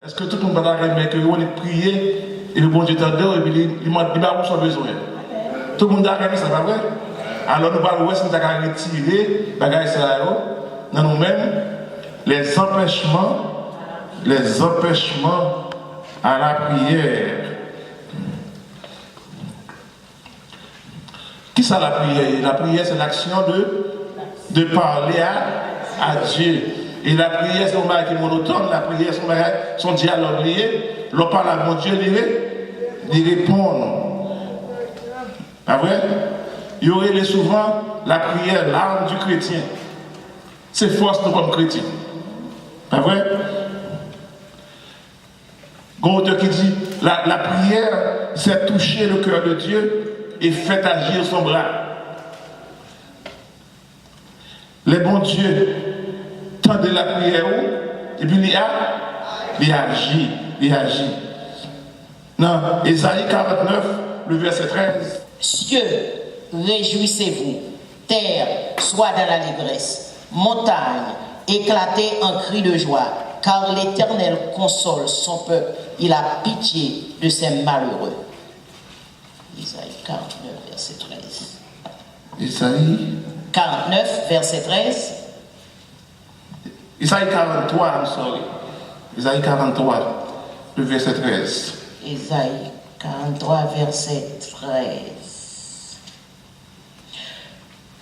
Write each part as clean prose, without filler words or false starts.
Est-ce que tout le monde va arriver que on est prié et le bon Dieu t'entend et puis il m'a dit son besoin. Tout le monde a arrivé, ça va vrai? Alors nous parlons où est-ce que nous avons retiré dans nous-mêmes les empêchements à la prière. Qui ça la prière? La prière c'est l'action de parler à Dieu. Et la prière, c'est un bagage qui est monotone, la prière, c'est son dialogue lié. L'on parle à mon Dieu, il répond. Pas vrai? Il y aurait souvent la prière, l'arme du chrétien. C'est force de comme chrétien. Pas vrai? Un auteur qui dit, la prière, c'est toucher le cœur de Dieu et fait agir son bras. Les bons dieux de la prière et puis il agit. Non, Ésaïe 49, le verset 13. Cieux, réjouissez-vous, terre, sois dans l'allégresse, montagne, éclatez en cris de joie, car l'Éternel console son peuple, il a pitié de ses malheureux. Ésaïe 49, verset 13. Ésaïe 49, verset 13. Isaïe 43, I'm sorry. Isaïe 43, le verset 13. Isaïe 43, verset 13.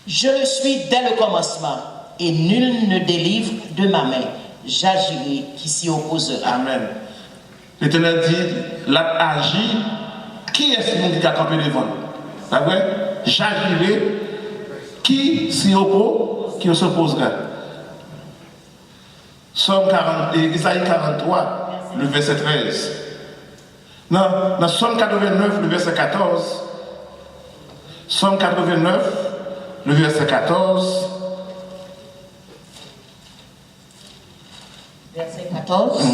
Je le suis dès le commencement, et nul ne délivre de ma main. J'agirai qui s'y opposera. Amen. L'Éternel dit, l'a agi, qui est-ce qui a campé devant? Pas vrai? J'agirai, qui s'y oppose, qui s'opposera. Somme 40, Isaïe 43, le verset 13. Non, dans Somme 89, le verset 14. Somme 89, le verset 14. Verset 14.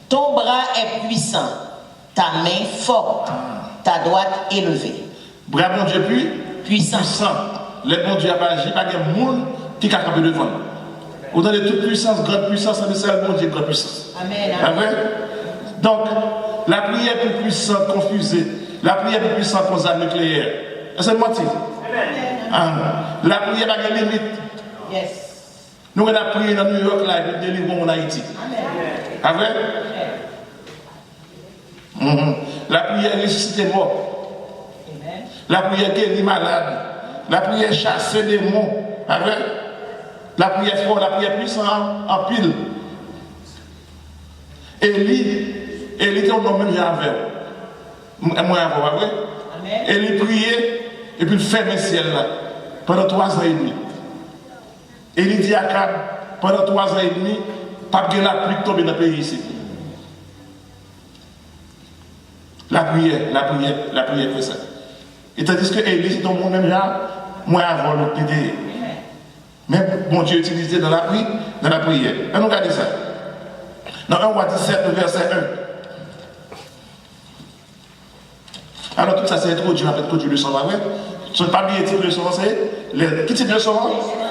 Ton bras est puissant, ta main forte, ta droite élevée. Bras bon Dieu puissant. Les bon Dieu a agi, pas de monde qui a campé devant. Autant de toute puissance, grande puissance, c'est le bon Dieu, grande puissance. Amen. Amen. Donc, la prière plus puissante, confusée, la prière plus puissante aux armes nucléaires. C'est le motif. La prière n'a pas de limite. Yes. Nous, on a prié dans New York, là, et puis délivrons en Haïti. Amen. La prière ressuscite les morts. La prière guérit malade. La prière chasse les démons. Amen. La prière forte, la prière puissante en pile. Élie était un homme même avec. Moi, avant, vrai? Élie priait et puis il fermait le ciel là pendant 3 ans et demi. Élie dit à Akab, pendant 3 ans et demi, pas de la pluie tomber dans le pays ici. La prière fait ça. Et tandis que Élie, c'est un monde même là, moi avant l'idée. Mais bon Dieu utilisé dans la prière. Et nous regardons ça. Dans 1 roi 17, verset 1. Alors tout ça c'est introduit, on a introduit le son, vrai? Ce n'est pas bien titre de son, c'est qui titre de son?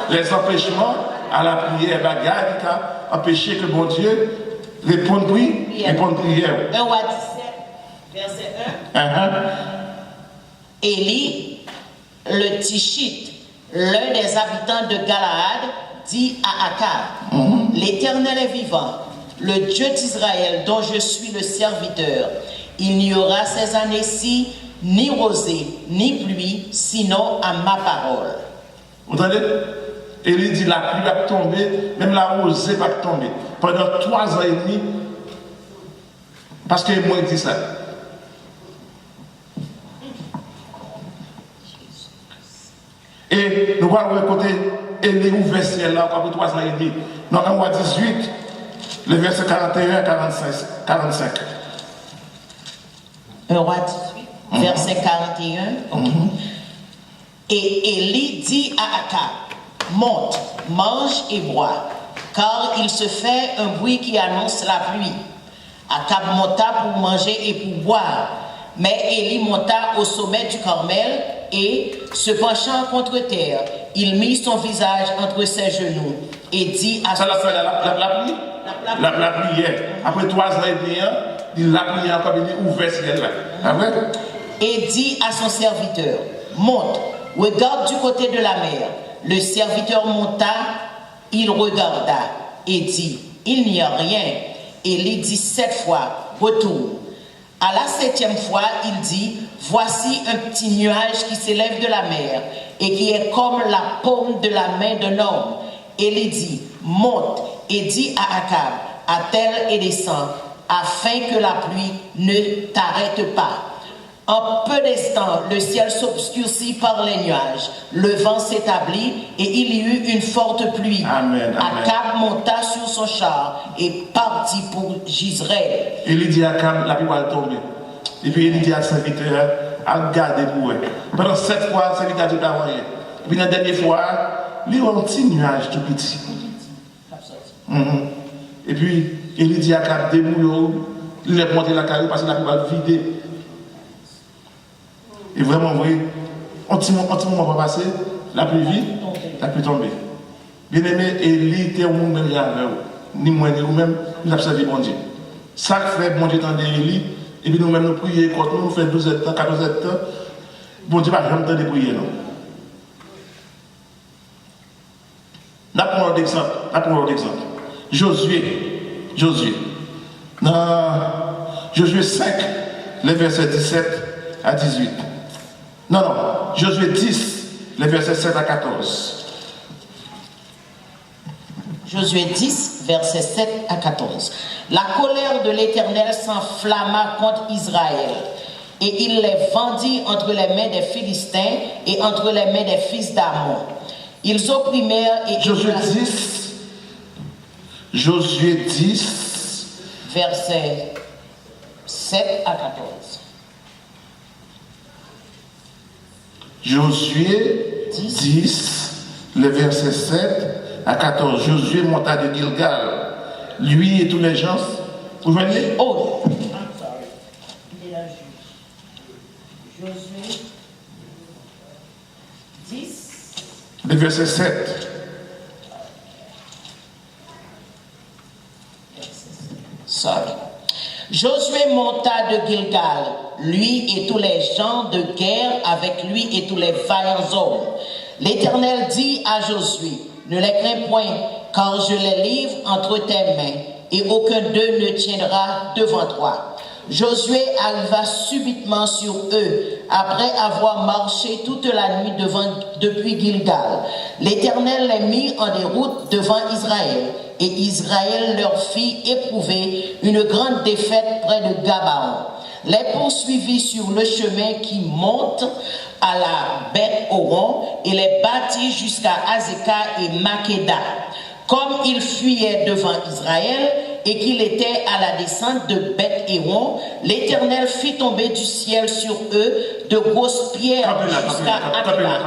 Les empêchements à la prière, bagarre qui a empêché que bon Dieu réponde prière. 1 roi 17, verset 1. Élie, le Tishite, l'un des habitants de Galaad, dit à Akab, l'Éternel est vivant, le Dieu d'Israël dont je suis le serviteur. Il n'y aura ces années-ci ni rosée, ni pluie, sinon à ma parole. Vous entendez? Élie dit la pluie va tomber, même la rosée va tomber. Pendant 3 ans et demi, parce que moi il dit ça. Et nous allons côté Élie ouvert ciel là encore pour 3 ans et demi. Dans 1 roi 18, le verset 41 à 45. 1 roi 18, verset 41. Okay. Et Élie dit à Akab, monte, mange et bois, car il se fait un bruit qui annonce la pluie. Akab monta pour manger et pour boire. Mais Élie monta au sommet du Carmel et, se penchant contre terre, il mit son visage entre ses genoux et dit à ça la pluie? la prière. Après 3 ans et demi, il a prié encore, il dit ouvert ciel là. Ah ouais? Et dit à son serviteur, monte, regarde du côté de la mer. Le serviteur monta, il regarda et dit, il n'y a rien. Et il dit 7 fois, retourne. À la 7e fois, il dit, voici un petit nuage qui s'élève de la mer et qui est comme la paume de la main d'un homme. Et il dit, monte et dis à Akab, attelle et descends, afin que la pluie ne t'arrête pas. En peu d'instants, le ciel s'obscurcit par les nuages, le vent s'établit et il y eut une forte pluie. Amen, amen. Akab monta sur son char et partit pour Jizreel. Et il dit à Akab, la pluie va tomber. Et puis il dit à son serviteur, à garder pour eux. Pendant 7 fois, le serviteur a dit pas rien. Et puis la dernière fois, il y a un petit nuage tout petit. Et puis il dit à Akab, débrouille, il est monté la carrière parce que la pluie va vider. Et vraiment, vous voyez, un petit moment va passer, la pluie vite, la pluie tomber. Bien aimé, Élie était au monde même avec vous. Ni moi ni vous-même, nous avons servi mon Dieu. Ça fait bon Dieu dans Élie, et puis nous-mêmes nous prions quand nous faisons 12 ans, 14 ans, bon Dieu va jamais temps de prier, non. N'apprends d'exemple. Josué. Dans Josué 5, les versets 17 à 18. Non, Josué 10, les versets 7 à 14. Josué 10, versets 7 à 14. La colère de l'Éternel s'enflamma contre Israël, et il les vendit entre les mains des Philistins et entre les mains des fils d'Ammon. Ils opprimèrent et... Josué 10, versets 7 à 14. Josué 10, les versets 7 à 14. Josué monta de Gilgal, lui et tous les gens. Vous voyez? Oh, il est là, Josué 10. Le verset 7. Sorry. Josué monta de Gilgal, lui et tous les gens de guerre avec lui et tous les vaillants hommes. L'Éternel dit à Josué, ne les crains point, car je les livre entre tes mains, et aucun d'eux ne tiendra devant toi. Josué arriva subitement sur eux, après avoir marché toute la nuit depuis Gilgal. L'Éternel les mit en déroute devant Israël, et Israël leur fit éprouver une grande défaite près de Gabaon. Les poursuivit sur le chemin qui monte à la Beth-Horon et les battit jusqu'à Azekah et Makeda. Comme ils fuyaient devant Israël et qu'il était à la descente de Beth-Horon, l'Éternel fit tomber du ciel sur eux de grosses pierres jusqu'à Akeba.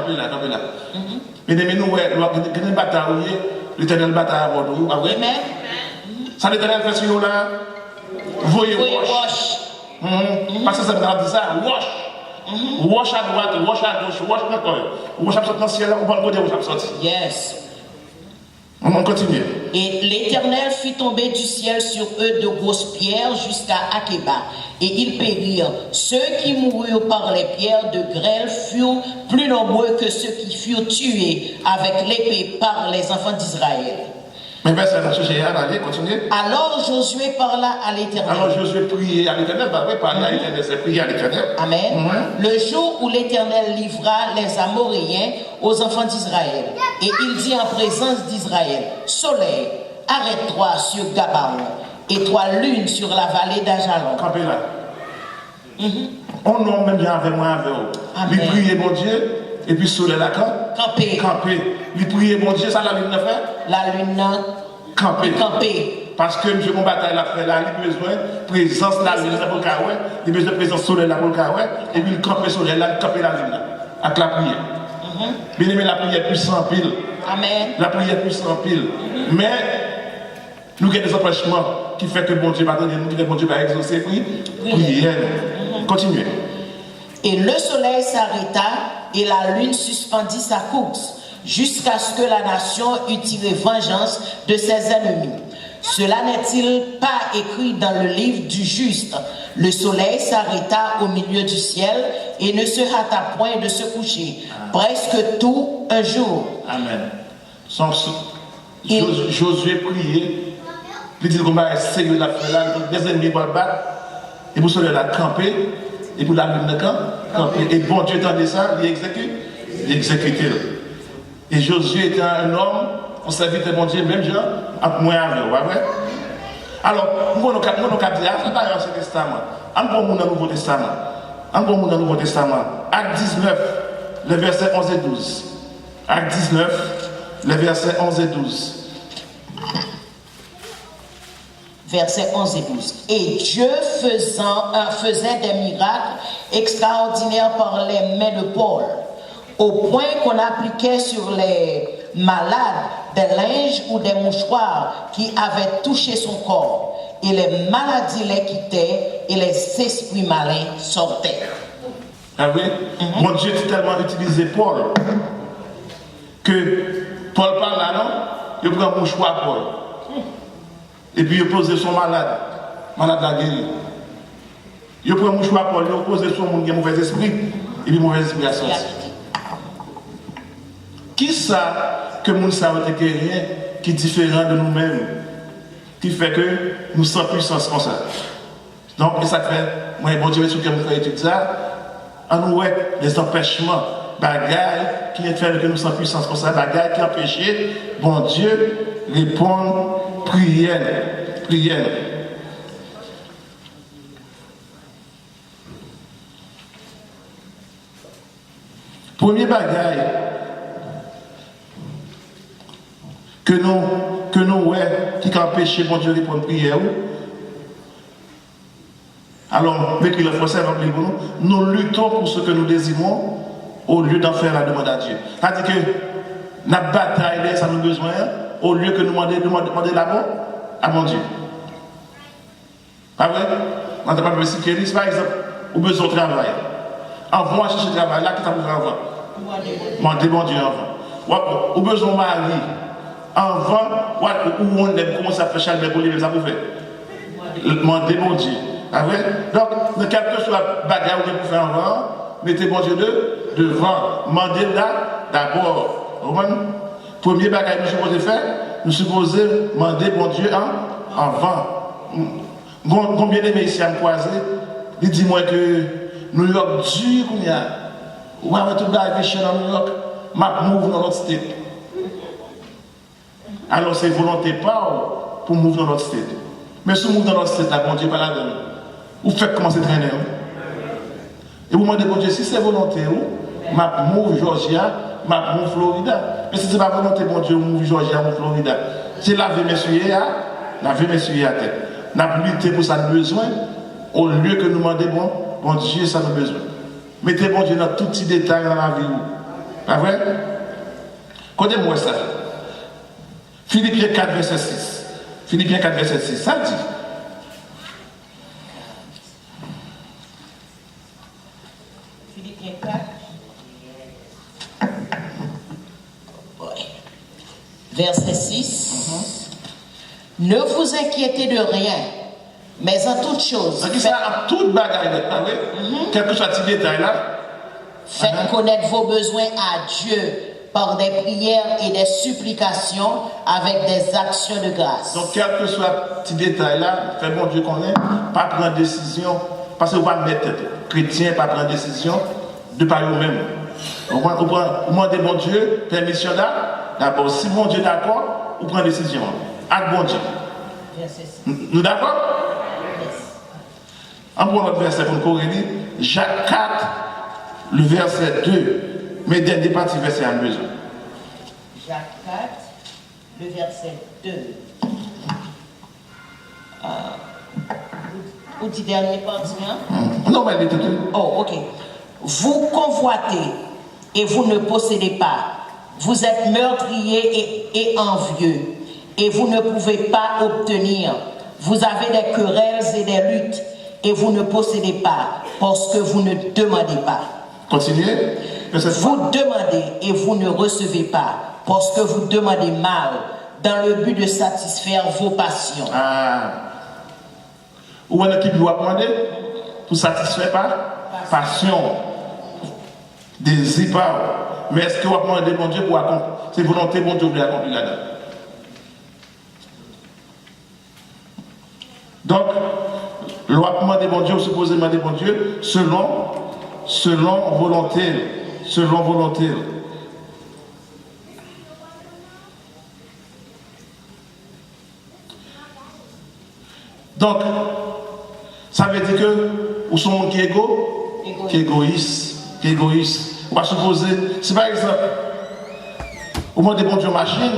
Mais nous, une bataille, l'Éternel bataille avant nous. Amen. Ça, l'Éternel fait sur nous là. Voyez, wash. Parce que ça veut dire ça, wash. Wash à droite, wash à gauche, wash encore. Wash à sortir dans le ciel, on va le côté où ça sortir. Yes. On continue. Et l'Éternel fit tomber du ciel sur eux de grosses pierres jusqu'à Akeba. Et ils périrent. Ceux qui moururent par les pierres de grêle furent plus nombreux que ceux qui furent tués avec l'épée par les enfants d'Israël. Mais verset allez, continuez. Alors Josué parla à l'Éternel. Alors Josué priait à l'Éternel, parler à l'Éternel, c'est prier à l'Éternel. Amen. Le jour où l'Éternel livra les Amoréens aux enfants d'Israël, et il dit en présence d'Israël, soleil, arrête-toi sur Gabaon, et toi lune sur la vallée d'Ajalon. Campez là. On nomme même bien avec moi, avec vous. Il priait mon Dieu. Et puis soleil là, camper. Il priait mon Dieu, ça la lune n'a fait. La lune n'a camper. Parce que M. Mon bataille l'a fait là, il a besoin de présence de la lune pour le carré, il a besoin de présence soleil là pour le carré, et puis il campe soleil là, il campe la lune là, avec la prière. Bien aimé, la prière plus sans pile. Amen. La prière plus sans pile. Mais nous avons des empêchements qui font que bon Dieu va donner, nous que bon Dieu va exaucer, prière. Continuez. Et le soleil s'arrêta et la lune suspendit sa course jusqu'à ce que la nation eût tiré vengeance de ses ennemis. Cela n'est-il pas écrit dans le livre du juste? Le soleil s'arrêta au milieu du ciel et ne se hâta point de se coucher. Presque tout un jour. Amen. Josué priait. Il dit qu'on va essayer de la faire là, des ennemis vont le battre. Et pour cela, il a campé. Et pour la lune de camper. Et bon Dieu entendait ça, il exécute. Il exécutait. Et Josué était un homme, on serviteur bon Dieu, même genre, à moins avec, ouais, ouais. Alors, nous avons dire, c'est pas l'Ancien Testament. On va dans le Nouveau Testament. On va dans le Nouveau Testament. Acte 19, les versets 11 et 12. Acte 19, les versets 11 et 12. Versets 11 et 12. Et Dieu faisait des miracles extraordinaires par les mains de Paul, au point qu'on appliquait sur les malades des linges ou des mouchoirs qui avaient touché son corps. Et les maladies les quittaient et les esprits malins sortaient. Ah oui? Mon Dieu a tellement utilisé Paul que Paul parle là, non? Il prend un mouchoir Paul. Et puis il pose son malade la guéri. Il prend un mouchoir Paul, il pose son monde qui a mauvais esprit, et puis mauvais esprit a sorti. Qui ça que nous savons que rien qui est différent de nous-mêmes, qui fait que nous sommes puissance comme ça. Donc, ça fait, moi, bon Dieu, ce que vous faites étudier ça, on nous des empêchements, bagailles qui fait que nous sommes puissance comme ça, bagailles qui empêchent, bon Dieu, répondre, prière. Premier bagaille que nous qui empêche bon Dieu de répondre prière. Alors, mais qu'il le français nous luttons pour ce que nous désirons au lieu d'en faire la demande à Dieu. C'est-à-dire que notre bataille, ça nous besoin, au lieu que nous demander la à mon Dieu. Pas vrai? On n'a pas besoin de sécurité, par exemple, ou besoin de travail. Avant, chercher le travail, là, qui t'a besoin avant? Demandez mon Dieu avant. Ou besoin de mari. Avant, où on commence à faire changer pour les ça pour faire. Demandez mon Dieu. Ah ouais? Donc, dans quel que soit la bagarre que vous faites avant, mettez mon Dieu devant. Demandez là d'abord. Premier bagarre que nous supposons faire, nous supposons demander mon Dieu avant. Combien de ici à me croiser, il dit moi que New York dur comme il y a. Ou avant tout le chez New York, m'a move dans l'autre state. Alors c'est volonté pas pour move dans l'autre state. Mais si vous move dans l'autre state, là, bon Dieu pas la donne. Vous faites commencer à traîner. Et vous demandez, bon Dieu, si c'est volonté, m'a move Georgia, m'a move Florida. Mais si ce n'est pas volonté, bon Dieu, move Georgia, move Florida. C'est laver mes sujets à tête. Nous avons lutté pour ça besoin, au lieu que nous demandions, bon Dieu, ça nous besoin. Mettez bon Dieu dans tout petit détail dans la vie. Pas vrai? Connaissez-moi ça. Philippiens 4, verset 6. Philippiens 4, verset 6. Ça dit. Philippiens 4. Verset 6. Ne vous inquiétez de rien, mais en toute chose. C'est ça, en toute bagaille, quel que soit ce détail là. Faites connaître vos besoins à Dieu par des prières et des supplications avec des actions de grâce. Donc, quel que soit ce détail là, faites bon Dieu qu'on ait, pas prendre décision, parce que vous ne pouvez pas mettre chrétien, pas prendre décision de par vous-même. Vous demandez bon Dieu, permission là, d'abord, si bon Dieu est d'accord, vous prenez décision. Avec bon Dieu. Nous d'accord? On prend notre verset pour nous corriger. Jacques 4, le verset 2. Mais dernier partie verset à besoin. Jacques 4, le verset 2. Ou dit dernier partie, hein? Non, mais il est tout. Oh, ok. Vous convoitez et vous ne possédez pas. Vous êtes meurtrier et envieux. Et vous ne pouvez pas obtenir. Vous avez des querelles et des luttes et vous ne possédez pas parce que vous ne demandez pas. Continuez. Vous demandez et vous ne recevez pas parce que vous demandez mal dans le but de satisfaire vos passions. Ah. Ou est-ce qu'il doit demander pour satisfaire par passion, désir pas. Mais est-ce que vous demandez mon Dieu pour accomplir? C'est volonté mon Dieu pour accomplir là-dedans. Donc, l'on demande mon Dieu, supposé demander mon Dieu, selon volonté. Selon volonté. Donc, ça veut dire que vous êtes un monde qui est égoïste. On va supposer, si par exemple, vous demandez bon Dieu machine,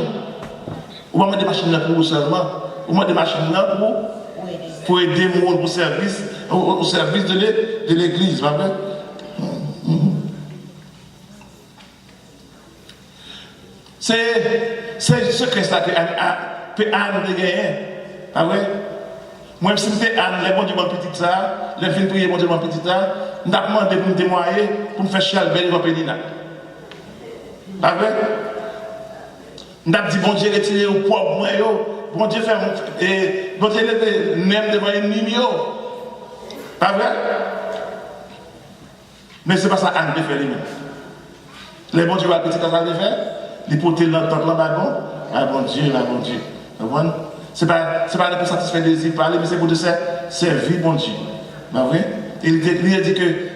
vous demandez des machines pour vous seulement, vous demandez des machines pour aider le monde au service de l'église, pas vrai? C'est ce que ça peut Anne de gagner, pas vrai? Moi, si c'était Anne, les bons Dieu, mon petit ça, les filles prier, mon Dieu, mon petit ça, nous avons demandé pour nous témoigner, pour nous faire chier le bel et pédina. Pas vrai? Nous avons dit, bon Dieu, retirez au poids, bon Dieu, fait, et bon Dieu, même devant l'ennemi, pas vrai? Mais ce n'est pas ça Anne de faire lui-même. Les bons Dieu, le petit ça de faire, les poter l'entendre là-bas, bon Dieu, bon Dieu. Vous comprenez? Ce n'est pas pour satisfaire les désirs parler, mais c'est pour te servir, bon Dieu. Pas vrai? Il a dit que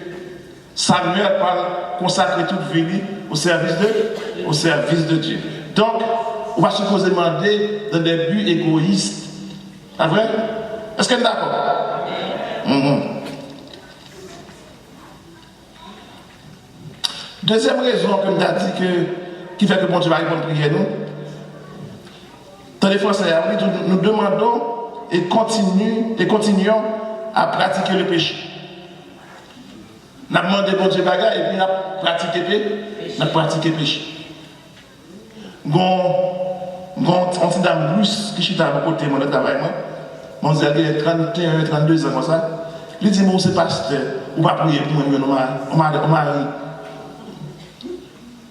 Samuel parle consacrer toute vie au service de Dieu. Donc, on va supposer demander dans des buts égoïstes. Pas vrai? Est-ce qu'on est d'accord? Deuxième raison, comme tu as dit, qui fait que bon Dieu va répondre à prière, nous. Dans les Français, nous demandons et continuons à pratiquer le péché. Nous avons demandé bon Dieu bagarre et puis nous avons pratiqué le péché. Quand on dit dame Bruce, qui est à côté de mon travail, mon Zé a 31, 32 ans comme ça, il dit, bon, c'est pasteur, on va prier pour moi, on m'a ri.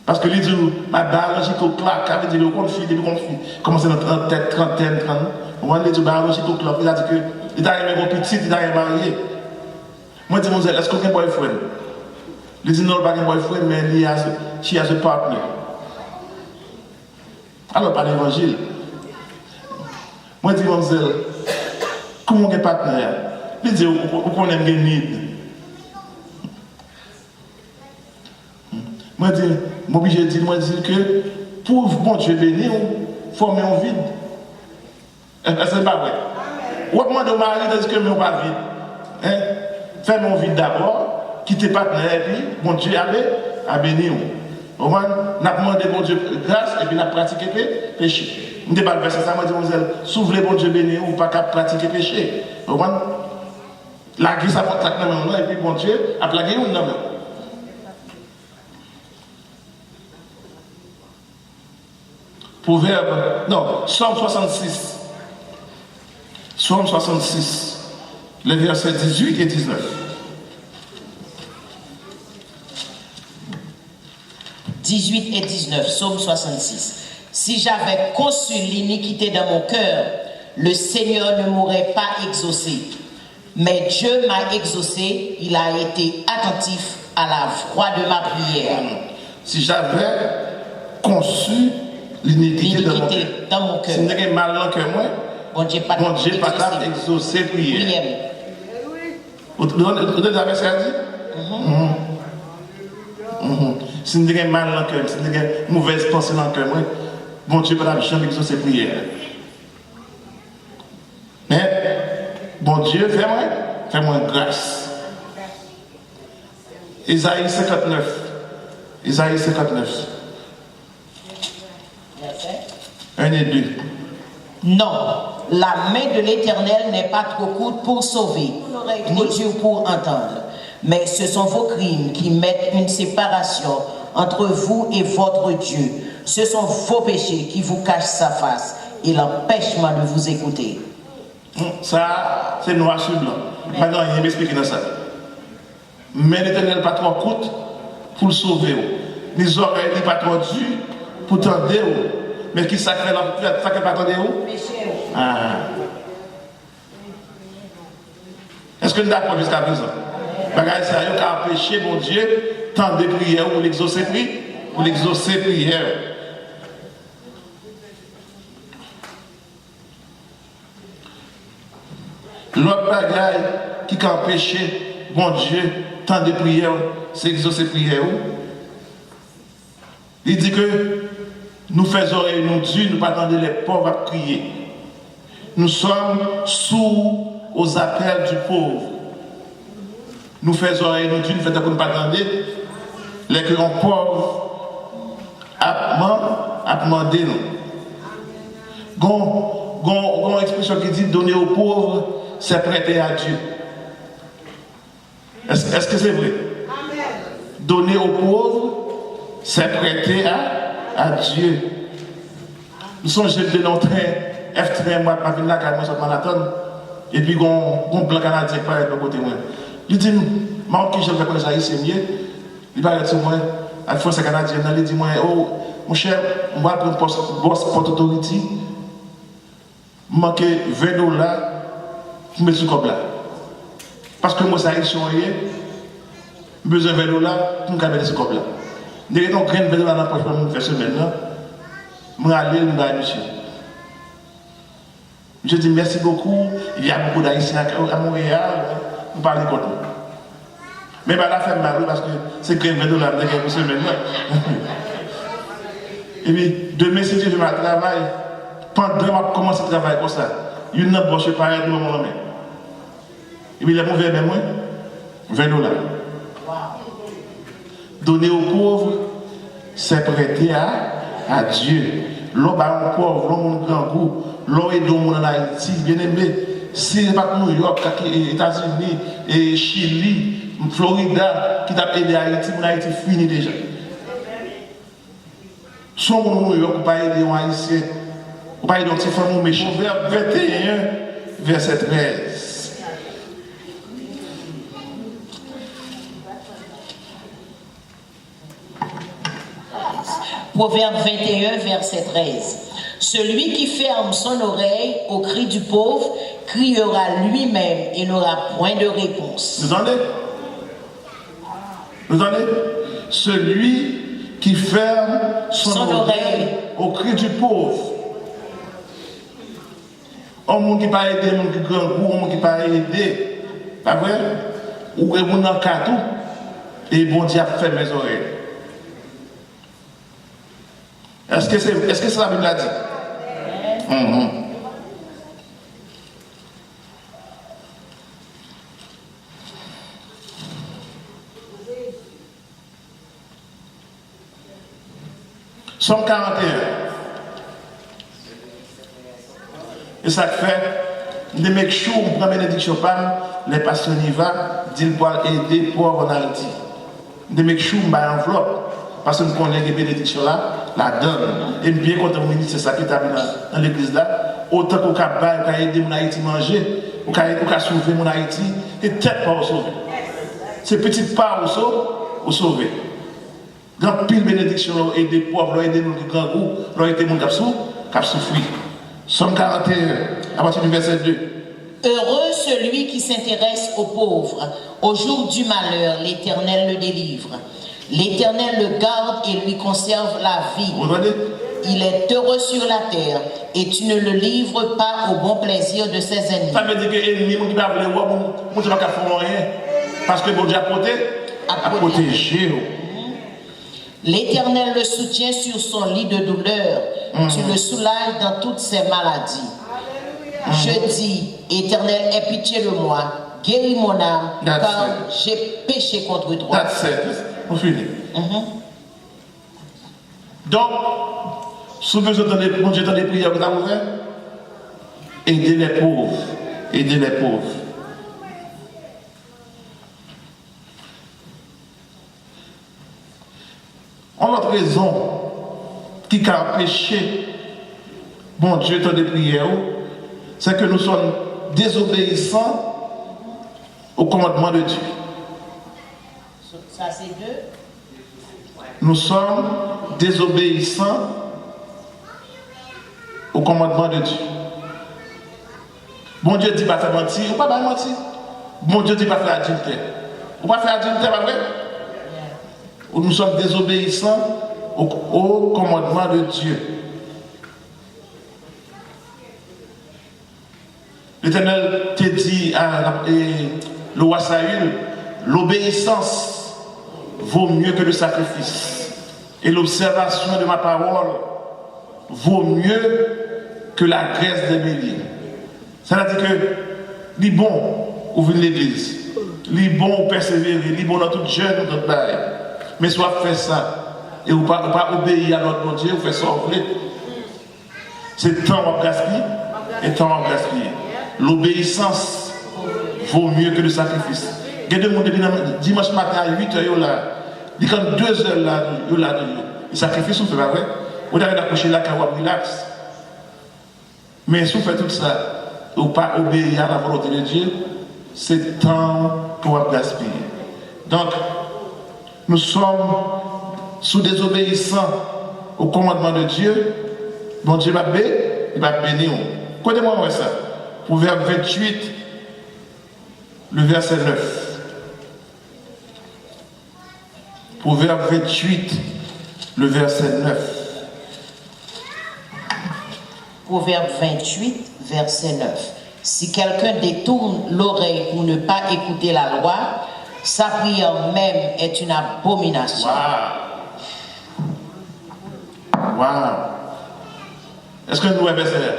Parce que lui dit, ma biologique au claque, avait dit, le conflit, commencer dans tête, trentaine, 30. On va dire, biologique au claque, il a dit que, il a aimé mon petit, il a aimé marié. Moi, je dis, mon Zé, est-ce qu'on a un boyfriend? Il dit, non, il n'a pas un boyfriend, mais she has a partner. Alors, pas l'évangile. Moi, je dis, mon Zé, comment on a un partenaire? Il dit, où qu'on aime des needs? Moi, je dis, moi, je dis que pour bon Dieu béni, on forme un vide. C'est pas vrai. Ou demande au mari de dire que nous pas vide. Fais mon vide d'abord, quittez partenaire, et puis bon Dieu a béni. On a demandé bon Dieu grâce, et puis on a pratiqué péché. Je ne dis pas le verset ça, moi, je dis, s'ouvre bon Dieu béni, ou pas qu'à pratiquer péché. La grâce a contracté dans le nom, et puis bon Dieu a plagué ou non. Proverbe, non, Psaume 66. Psaume 66, les versets 18 et 19. 18 et 19, Psaume 66. Si j'avais conçu l'iniquité dans mon cœur, le Seigneur ne m'aurait pas exaucé. Mais Dieu m'a exaucé, il a été attentif à la voix de ma prière. Si j'avais conçu l'iniquité dans mon cœur. Si vous avez mal dans le cœur, bon Dieu pas exaucé prière. Vous avez ça dit? Si vous avez mal dans le cœur, si vous avez mauvaise pensée dans le cœur, bon Dieu pas jamais exaucé prière. Mais bon Dieu, fais-moi grâce. Isaïe 59. Isaïe 59. 1 et 2. Non, la main de l'Éternel n'est pas trop courte pour sauver, ni dure pour entendre. Mais ce sont vos crimes qui mettent une séparation entre vous et votre Dieu. Ce sont vos péchés qui vous cachent sa face et l'empêchement de vous écouter. Ça, c'est noir sur blanc. Maintenant, il m'explique dans ça. Mais l'Éternel n'est pas trop courte pour le sauver. Les oreilles n'est pas trop dures pour tendre. Mais qui ça fait ça que pas attendez où? Ah. Est-ce que nous sommes d'accord jusqu'à présent? Bagay ça yo ka empêcher mon Dieu tant de prières ou l'exaucer prière. L'autre bagaille qui a empêché mon Dieu tant de prières, c'est exaucer prière. Il dit que nous faisons oreilles nous dures, nous pas attendre les pauvres à prier. Nous sommes sourds aux appels du pauvre. Nous faisons oreilles nous dures, nous faisons nous pas attendre les gens pauvres à demander nous. Gon expression qui dit donner aux pauvres, c'est prêter à Dieu. Est-ce que c'est vrai? Amen. Donner aux pauvres, c'est prêter à Dieu. Nous sommes jeunes de notre F-train, moi, je viens là, je suis Manhattan, et puis un blanc canadien qui parle de côté. Il dit, moi, qui je vais connaître ça, c'est mieux. Il parle de moi, à la fois, c'est canadien, il dit, moi, oh, mon cher, moi, je prends boss Port Authority, manquer $20 pour mettre ce comme là. Parce que moi, ça a été rien, besoin de $20 pour me mettre ce comme là. Dès que ton grain de $20 dans la poche pour me faire semaine, je vais aller à monsieur. Je dis merci beaucoup. Il y a beaucoup d'Haïtiens à Montréal, nous parlons contre nous. Mais la femme m'a parce que c'est grain de $20 pour semaine. Et puis, demain, si je vais à travail, pendant que je commence à travailler comme ça, il n'y a pas de pareil de mon main. Et puis, les mauvais même, $20. Donner aux pauvres, c'est prêter à Dieu. L'homme est pauvre, l'homme est grand goût, l'homme est dans en Haïti, bien aimé. Si ce n'est pas New York, États-Unis, et Chili, Florida, qui t'a aidé Haïti, mon Haïti fini déjà. Son New York, on ne peut pas aider un Haïtien, on ne peut pas aider un petit famille méchant. Proverbe 21, verset 13. Proverbe 21, verset 13. Celui qui ferme son oreille au cri du pauvre criera lui-même et n'aura point de réponse. Vous entendez? Vous entendez? Celui qui ferme son oreille au cri du pauvre. Un monde qui pas aider, un monde qui grand goût, un monde qui pas aider. Pas vrai? Ou un monde en cadeau. Et bon Dieu a fait mes oreilles. Est-ce que c'est la Bible l'a dit? Somme 41. Et ça fait, des mecs chauds, on prend bénédiction par les pasteurs n'y va, dit pour aider les pauvres en Haïti. Des mecs chauds, on va enveloppe. Parce que nous connaissons les bénédictions là, la donne. Et bien quand on ministre, c'est ça qui est dans l'église là, autant qu'on peut aider mon Haïti à manger, qu'on peut sauver mon Haïti, et tête pas au sauver. C'est petite part au sauver. Grand pile bénédiction, aider les pauvres, aider les gens qui ont goût, aider les gens qui ont souffert. Somme 41, à partir du verset 2. Heureux celui qui s'intéresse aux pauvres. Au jour du malheur, l'Éternel le délivre. L'Éternel le garde et lui conserve la vie. Il est heureux sur la terre et tu ne le livres pas au bon plaisir de ses ennemis. Ça veut dire que l'ennemi qui va vouloir voir, on ne va pas faire rien. Parce que bon Dieu a protégé. L'Éternel le soutient sur son lit de douleur. Tu le soulages dans toutes ses maladies. Je dis, Éternel, aie pitié de moi. Guéris mon âme, car j'ai péché contre toi. On finit. Donc, si vous entendez des prières que vous avez faites, aidez les pauvres. Aidez les pauvres. En autre raison qui a empêché bon Dieu de des prières, c'est que nous sommes désobéissants au commandement de Dieu. Ça, c'est deux. Nous sommes désobéissants au commandement de Dieu. Bon Dieu dit pas faire mentir, ou pas mentir. Bon Dieu dit pas faire adultère. Ou pas faire adultère, pas vrai? Nous sommes désobéissants au commandement de Dieu. L'Éternel te dit à le roi Saül, l'obéissance vaut mieux que le sacrifice. Et l'observation de ma parole vaut mieux que la graisse des béliers. Ça veut dire que les bons ouvrent l'église, les bons persévérer, les bons dans toute jeune ou toute baille. Mais soit fait ça, et vous pas obéir à notre bon Dieu, vous faites ça en vrai. C'est temps à gaspiller et temps à gaspiller. L'obéissance vaut mieux que le sacrifice. Il y a des gens qui dimanche matin à 8h, là, ils ont 2 heures là, le sacrifice, on fait pas vrai. On a accouché là, on relax. Mais si on fait tout ça, ou pas obéir à la volonté de Dieu, c'est temps pour gaspiller. Donc, nous sommes sous désobéissants au commandement de Dieu. Bon Dieu va bénir. Connaissez-moi ça. Proverbe 28, le verset 9. Proverbe 28, le verset 9. Proverbe 28, verset 9. Si quelqu'un détourne l'oreille pour ne pas écouter la loi, sa prière même est une abomination. Wow. Est-ce que nous avons verset là?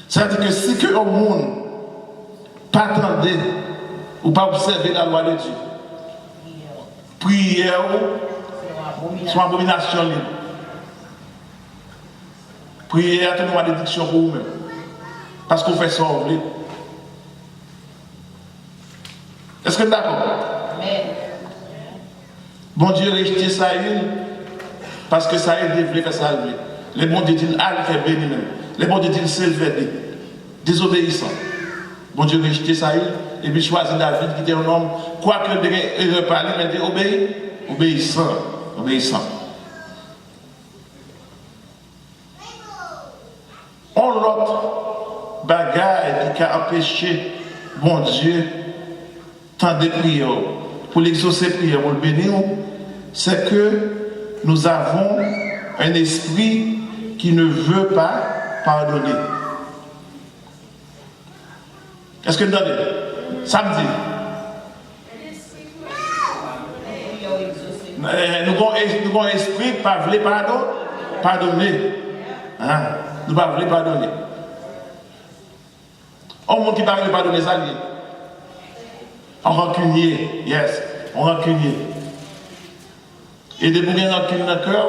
Ça veut dire que si que le monde pas attendre ou pas observer la loi de Dieu, prière soit abomination libre. Prière est une malédiction pour vous-même. Parce qu'on fait ça en vrai. Est-ce que vous êtes d'accord? Bon Dieu a rejeté Saül parce que Saül devait faire ça lui. Les bon Dieu dit al fait béni même. Les bon Dieu dit c'est désobéissant. Bon Dieu a rejeté Saül et puis choisi David qui était un homme, quoique il reparle, mais il était obéissant. On l'autre bagaille qui a empêché bon Dieu tant de prières pour l'exaucer prière pour le bénir, c'est que nous avons un esprit qui ne veut pas pardonner. Est-ce que vous entendez? Samedi. Nous avons un esprit qui ne veut pas pardonner. Hein? Nous ne voulons pas pardonner. Au monde qui ne veut pas pardonner, ça lié. En rancunier, yes, en rancunier. Et des bourrins rancuniers dans le cœur,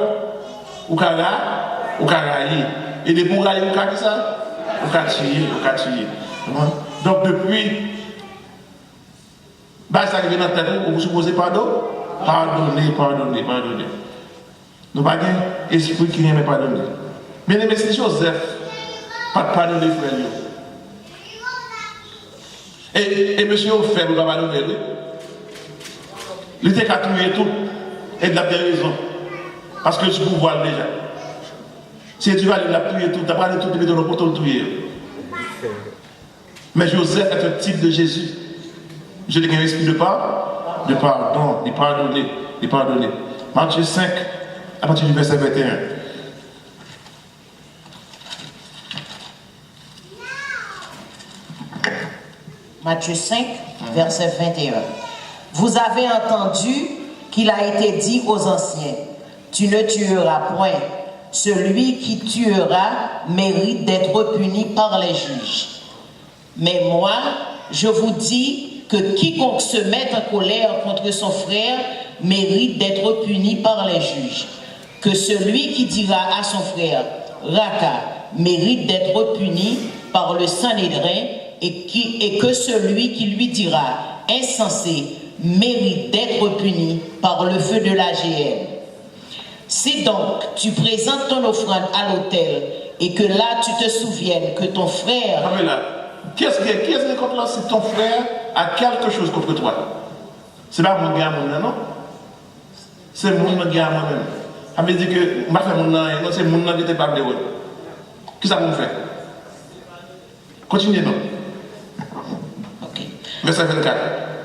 ou caraï. Et des bourrins ou caraï, ça, ou tuer. Donc depuis, ça arrive dans la tête, vous supposez pardon? Pardonner. Nous n'avons pas un esprit qui n'aime pas pardonner. Bien aimé, c'est Joseph, pas de pardonner frère. Et monsieur Ophel, vous avez pardonné, lui. Il était qu'à tuer tout, et de la raison. Parce que tu peux voir déjà. Si tu vas aller tuer tout, tu vas pas aller tout dans le poteau de tuer. Mais Joseph est un type de Jésus. Je dis un esprit de pardon, de pardonner. Matthieu 5, à partir du verset 21. Matthieu 5, verset 21. Vous avez entendu qu'il a été dit aux anciens, tu ne tueras point. Celui qui tuera mérite d'être puni par les juges. Mais moi, je vous dis que quiconque se met en colère contre son frère mérite d'être puni par les juges. Que celui qui dira à son frère, Raka, mérite d'être puni par le Sanhédrin et que celui qui lui dira, insensé, mérite d'être puni par le feu de la géhenne. Si donc tu présentes ton offrande à l'autel et que là tu te souviennes que ton frère... Ah mais là, qui est-ce qui est contre là? Si ton frère a quelque chose contre toi. C'est pas mon gars, non? C'est mon gars moi-même. Ça veut dire que ma femme, c'est mon nom qui était pas de Qu'est-ce que ça vous fait? Continuez, non? Ok. Verset 24.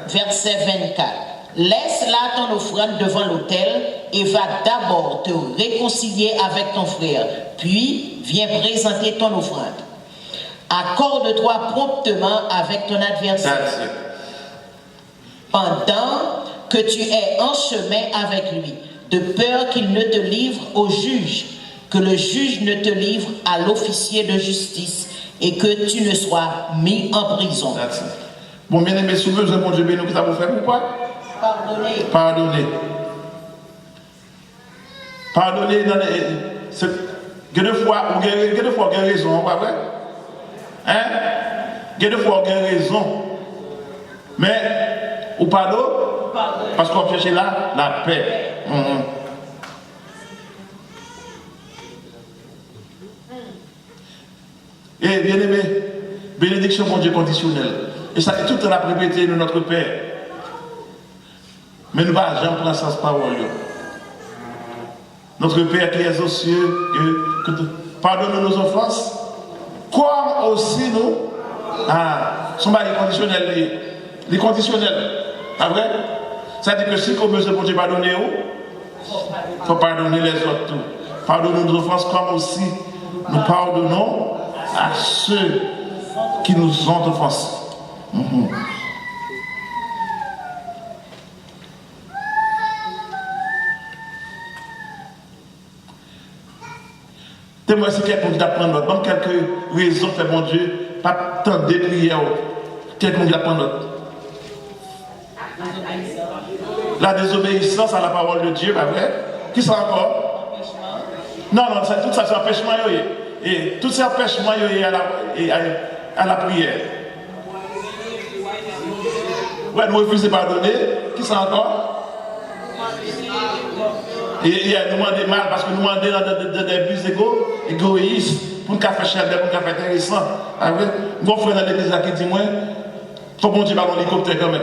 Verset 24. Laisse là ton offrande devant l'autel et va d'abord te réconcilier avec ton frère, puis viens présenter ton offrande. Accorde-toi promptement avec ton adversaire pendant que tu es en chemin avec lui, de peur qu'il ne te livre au juge, que le juge ne te livre à l'officier de justice et que tu ne sois mis en prison. Bon, bien aimé, si vous avez bon Dieu béni, que ça vous fait pourquoi? Pardonnez. Pardonnez. Pardonnez dans les. Deux fois, vous avez raison, pas vrai? Hein? Deux fois, vous avez raison. Mais, ou pardon? Parce qu'on cherche là la paix. Et bien aimé, bénédiction mon Dieu conditionnelle. Et ça, tout on a répété de notre Père. Mais nous ne pouvons jamais prendre ça parole. Notre Père qui est aux cieux, pardonne nos offenses, comme aussi nous. Son mari conditionnel, les conditionnels. Pas vrai? Ça veut dire que si on veut se pardonner, il faut pardonner les autres. Pardonne nos offenses comme aussi nous pardonnons à ceux qui nous ont offensés. Témoin, si quelqu'un qui apprend notre, même quelques raisons fait mon Dieu, pas tant de prières, quelqu'un qui apprend notre. La désobéissance à la parole de Dieu, pas vrai? Qui ça encore? Non, tout ça c'est empêchement. Et tout ces empêchements à la prière. Ouais, nous refusons de pardonner. Qui ça encore? Et nous demandons mal parce que nous demandons dans des buts égoïstes pour nous faire cher, pour nous faire intéressant. Mon frère dans l'église qui dit moi, il faut que mon Dieu parle en hélicoptère quand même.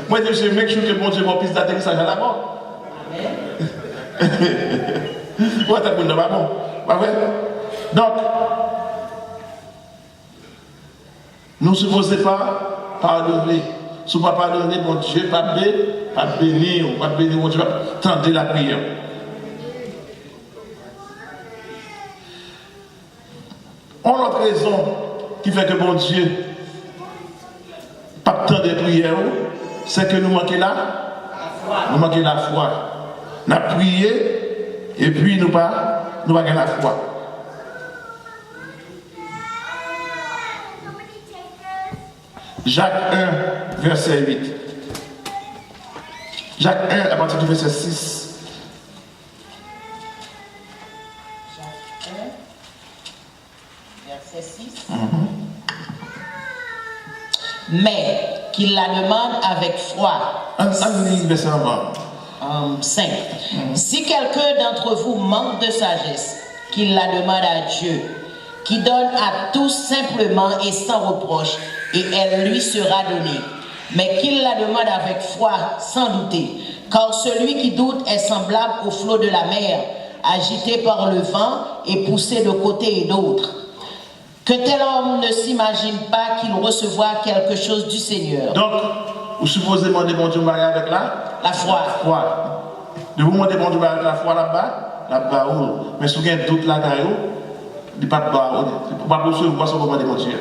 Moi, je suis make sure que mon Dieu m'a piste d'atterrissage à la mort. Ouais, t'as pas bon. Donc, nous ne supposons pas pardonner. Si vous ne pas pardonner, mon Dieu, pas bénir, mon Dieu, tenter la prière. On a autre raison qui fait que mon Dieu pas tant de prières, c'est que nous manquons la foi. Nous avons prié et puis nous pas la foi. Jacques 1, verset 8. Jacques 1, à partir du verset 6. Jacques 1, verset 6. Mais qu'il la demande avec foi. Verset 5. Si quelqu'un d'entre vous manque de sagesse, qu'il la demande à Dieu, qui donne à tous simplement et sans reproche, et elle lui sera donnée. Mais qu'il la demande avec foi, sans douter, car celui qui doute est semblable au flot de la mer, agité par le vent et poussé de côté et d'autre. Que tel homme ne s'imagine pas qu'il recevra quelque chose du Seigneur. Donc, vous supposez demander bon Dieu marié avec la foi. De vous demander bon Dieu marié avec la foi là-bas, mais si vous avez un doute là-bas, il ne peut pas recevoir son moment de mon Dieu.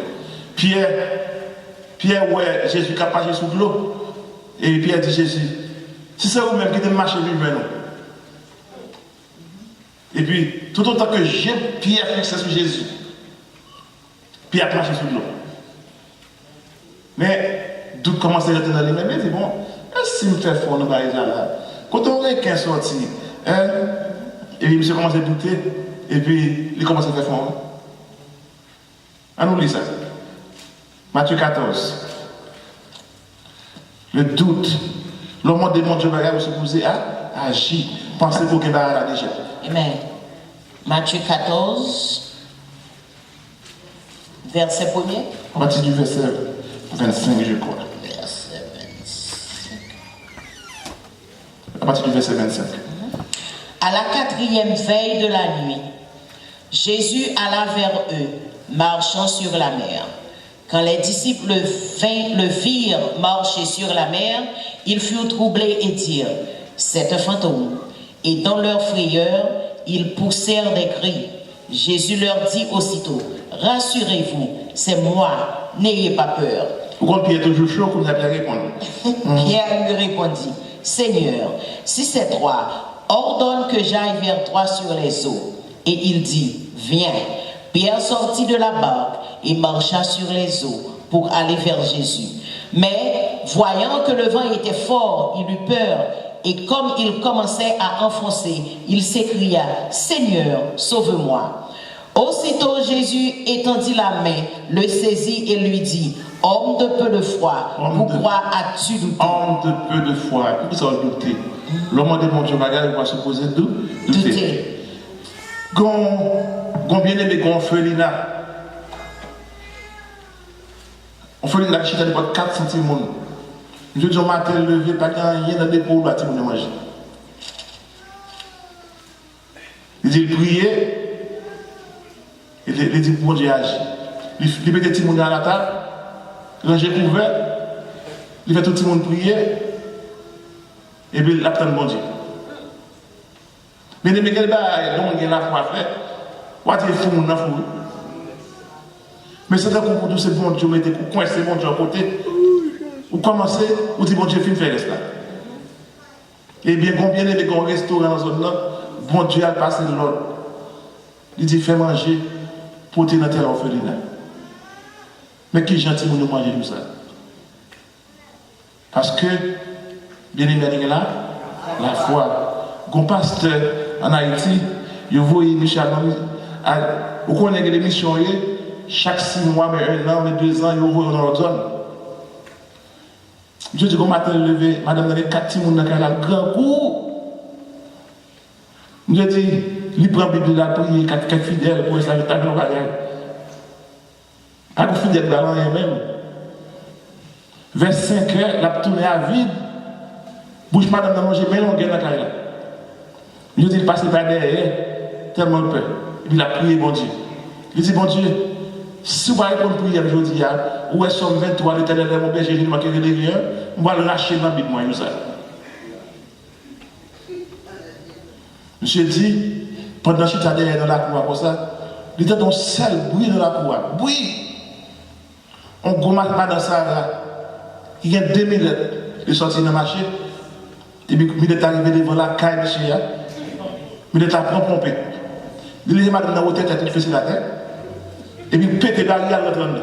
Pierre, ouais, Jésus qui a marché sous l'eau. Et Pierre dit Jésus, si c'est vous-même qui te marchez vivre, non. Et puis, tout autant que Pierre fixé sur Jésus, Pierre a marché sous l'eau. Mais, doute commence à rentrer dans les mêmes, il dit bon, est-ce qu'il me fait fort, nous va là. Quand on est qu'un sorti, et puis monsieur commence à douter, et puis il commence à faire fort. On nous lit ça. Matthieu 14. Le doute. L'homme de mon Dieu va se poser à agir. Pensez-vous qu'il va déjà. Amen. Matthieu 14, verset 1er. À partir du verset 25, je crois. Verset 25. À partir du verset 25. À la 4e veille de la nuit, Jésus alla vers eux, marchant sur la mer. Quand les disciples le virent marcher sur la mer, ils furent troublés et dirent, « C'est un fantôme. » Et dans leur frayeur, ils poussèrent des cris. Jésus leur dit aussitôt, « Rassurez-vous, c'est moi, n'ayez pas peur. » Pourquoi Pierre est toujours chaud comme vous avez répondu? Pierre lui répondit, « Seigneur, si c'est toi, ordonne que j'aille vers toi sur les eaux. » Et il dit, « Viens. » Pierre sortit de la barque et marcha sur les eaux pour aller vers Jésus. Mais, voyant que le vent était fort, il eut peur, et comme il commençait à enfoncer, il s'écria, « Seigneur, sauve-moi. » Aussitôt Jésus étendit la main, le saisit et lui dit, « Homme de peu de foi, pourquoi as-tu douté? » Homme de peu de foi, pourquoi ça va douter? L'homme de mon Dieu, il va se poser douter. Combien aimé qu'on Felina? On fait une chita de 4 centimes. Je dis au matin levé, pas rien dans des pots, bâti pour manger. Il dit prier, il dit bon Dieu agit. Il met des petits mouns à la table, ranger couvert, il fait tout le monde prier, et puis il attend bon Dieu. Mais les gens qui ont la foi à faire, what il faut mon enfant. Mais c'est un concours de ce bon Dieu, mettez pour coincer bon Dieu à côté. Vous commencez, vous dites bon Dieu, fin faire cela. Et bien, combien de gens restaurant dans la zone là, bon Dieu a passé de l'ordre. Il dit fais manger pour te dans tel orphelinat. Mais qui gentil pour nous manger tout ça? Parce que, bien aimé là, la foi. Quand pasteur en Haïti, vous voyez Michel, vous connaissez les missions, chaque 6 mois, mais 1 an, mais 2 ans, vous voyez dans leur zone. Je dis, quand matin levé, madame, vous avez 4 petits mouns dans le grand coup. Je dis, il prend la Bible, il a prié, 4 fidèles pour ça, je t'ai dit, pas de fidèles dans même. Vers 5 heures, il a tourné à vide. Bouche madame de manger, mais on gagne la carrière. Je dis, il passe par derrière, tellement de peur. Et puis il a prié, bon Dieu. Il dit, bon Dieu, si vous avez une prière aujourd'hui, où est Somme 23, l'éternel est mon berger, je ne manquerai de rien, on va le lâcher dans la Bible, moi, ça. Monsieur dit, pendant que je suis derrière dans la cour, comme ça, il était dans un seul bruit dans la cour. Bruit! On commence pas dans ça, il y a 2 minutes de sortir dans le marché, et puis il est arrivé devant la caille, monsieur, il est à prendre pompé. Il dit, madame, dans votre tête, il fait sur la tête. Et puis, pété derrière l'autre homme.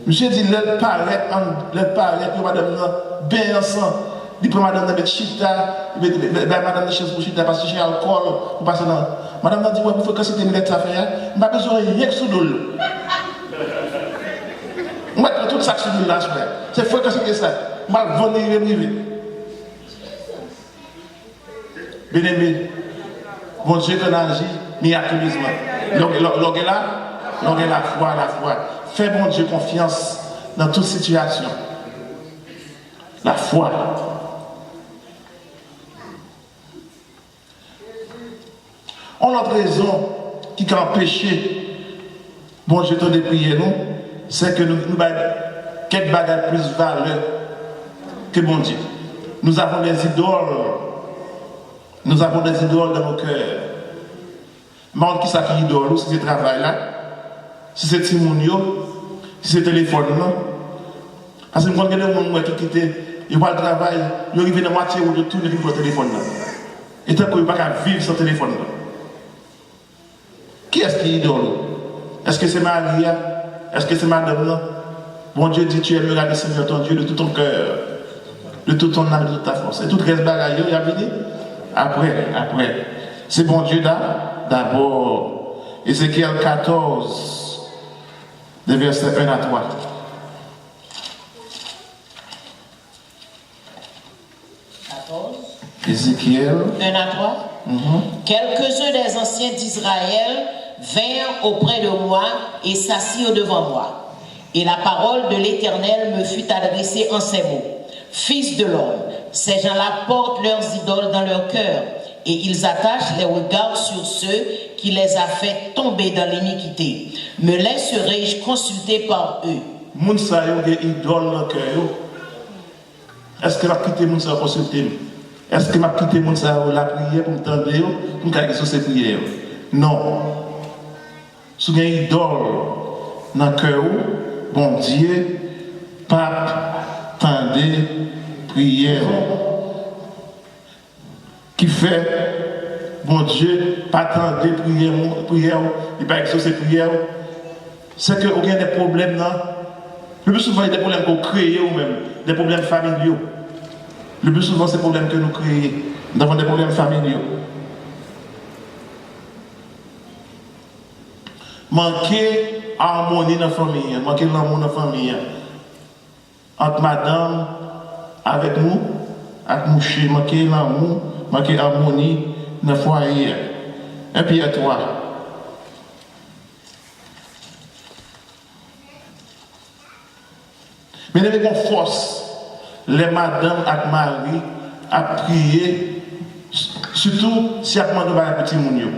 Monsieur dit, l'aide paraît, puis madame, bien ensemble. Il prend madame dans le chita, madame de chaise pour chita, parce que j'ai alcool, pour passer dans. Madame dit, ouais, il faut que c'était une ça faire, je n'ai pas besoin de rien sous l'eau. On va mettre tout ça sur l'eau là, c'est fou que c'était ça. Je vais venir et privé. Bien aimé, bon Dieu qu'on agit, miraculeusement. L'orgue là, la foi. Fais bon Dieu confiance dans toute situation. La foi. On a raison qui a empêché, bon Dieu de prier nous, c'est que nous avons quelques bagages plus valeur que bon Dieu. Nous avons des idoles. Nous avons des idoles dans nos cœurs. Mais qui ça qui idole, si c'est le travail là, si c'est Timonio, si c'est le téléphone, non? Parce que quand il y a des gens qui quittent, ils vont le travail, ils arrivent dans la moitié où ils tournent le téléphone là. Et tant qu'ils ne peuvent pas vivre sans téléphone là. Qui est-ce qui idole? Est-ce que c'est Maria? Est-ce que c'est Madame là? Bon Dieu dit, tu aimeras le Seigneur ton Dieu de tout ton cœur, de toute ton âme, de toute ta force. Et tout reste bagaille, il y a venu. Après. C'est bon Dieu d'abord. Ézéchiel 14, des versets 1 à 3. Ézéchiel 1 à 3. Quelques-uns des anciens d'Israël vinrent auprès de moi et s'assirent devant moi. Et la parole de l'Éternel me fut adressée en ces mots. Fils de l'homme, Ces gens-là portent leurs idoles dans leur cœur et ils attachent les regards sur ceux qui les a fait tomber dans l'iniquité. Me laisserai-je consulter par eux? Moun sa yo des idoles dans le cœur. Est-ce que m'a quitté moun sa consulter? Est-ce que m'a quitté moun sa la prière pour m'entendre pour me exaucer prière? Non. Si vous avez une idole dans le cœur, bon Dieu, pas tendez prière. Qui fait, bon Dieu, pas tendez prière, il pas exaucer prière. C'est que vous avez des problèmes là. Le plus souvent, il y a des problèmes que vous créez ou même, des problèmes familiaux. Le plus souvent, c'est des problèmes que nous créons. Nous avons des problèmes familiaux. Manquer harmonie dans la famille, manquer l'amour dans la famille. Entre madame, avec nous, avec mouché, manquer l'amour, manquer harmonie dans le foyer. Et puis à toi. Mais il y a une force, les madames et Marie à prier, surtout si elle demande un petit mounio.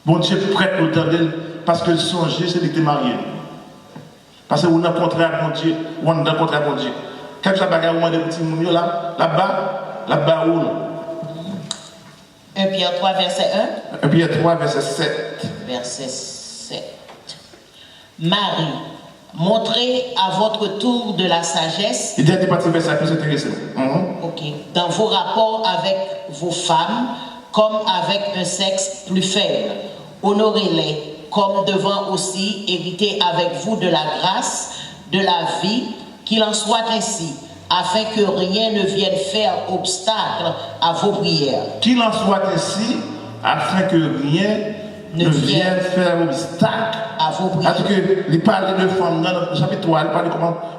Bon Dieu prêt pour tendre parce que le songer, c'est d'être marié. Parce que vous avez rencontré à bon Dieu, ou on a rencontré à bon Dieu. Quand vous avez demandé un petit mounio là-bas, où? 1 Pierre 3, verset 1. 1 Pierre 3, verset 7. Verset 7. Marie, montrez à votre tour de la sagesse. Il y a des parties verset plus intéressant. Ok. Dans vos rapports avec vos femmes, comme avec un sexe plus faible. Honorez-les comme devant aussi hériter avec vous de la grâce, de la vie, qu'il en soit ainsi, afin que rien ne vienne faire obstacle à vos prières. Qu'il en soit ainsi, afin que rien ne vienne faire obstacle à vos prières. Parce que il parle de femmes dans le chapitre 3, il parle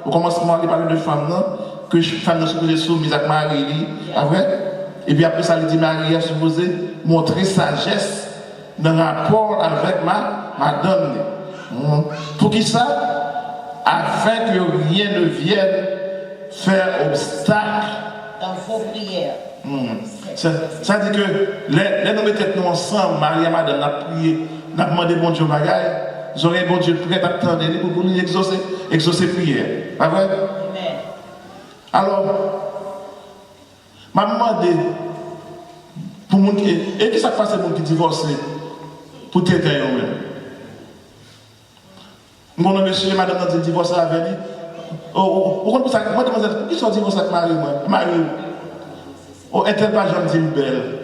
au commencement, il parle de femmes que les femmes sont supposées soumises à Marie, et puis après ça, il dit Marie est supposée montrer sagesse dans le rapport avec madame. Pour qui ça? Afin que rien ne vienne faire obstacle dans vos prières. Ça dit que les nous mettons ensemble, Marie et madame, n'a prié, n'a demandé bon Dieu bagaille, vous aurez bon Dieu prêt à attendre pour nous exaucer prière. Pas vrai? Amen. Alors, m'a demandé pour moun qui et qui ça passe les gens qui divorcent pour t'aider eux-mêmes. Mon monsieur et madame ont divorcé avec lui. Pourquoi ça moi demande qui sont divorcés avec Marie moi? Marie. Oh, est-elle pas gentille belle?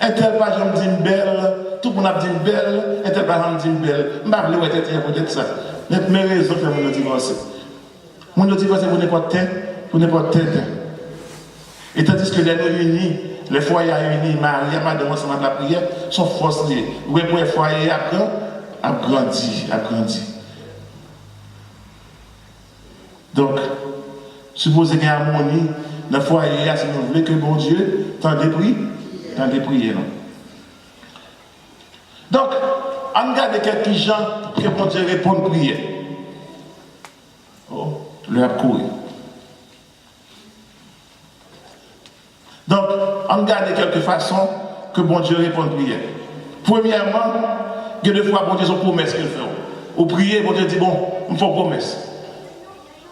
Est-elle pas gentille belle? Tout le monde a dit belle, est-elle pas gentille belle? Je ne sais pas si peut-être ça. Mais raison que mon divorcé. Mon divorcé pour n'importe tête. Et tandis que les nous unis, les foyers unis, Marie et madame ensemble de la prière, sont forcés. Vous voyez, pour les foyers a grandi. Donc, supposez qu'il y a une harmonie dans le foyer, si vous voulez que bon Dieu t'en déprie, non? Donc, on regarde quelques gens que bon Dieu répond à prière. Oh, leur courir. Donc, on regarde quelques façons que bon Dieu répond à prière. Premièrement, il y a des fois, bon Dieu, son promesse qu'il fait. Au prier, bon Dieu dit, bon, on fait une promesse.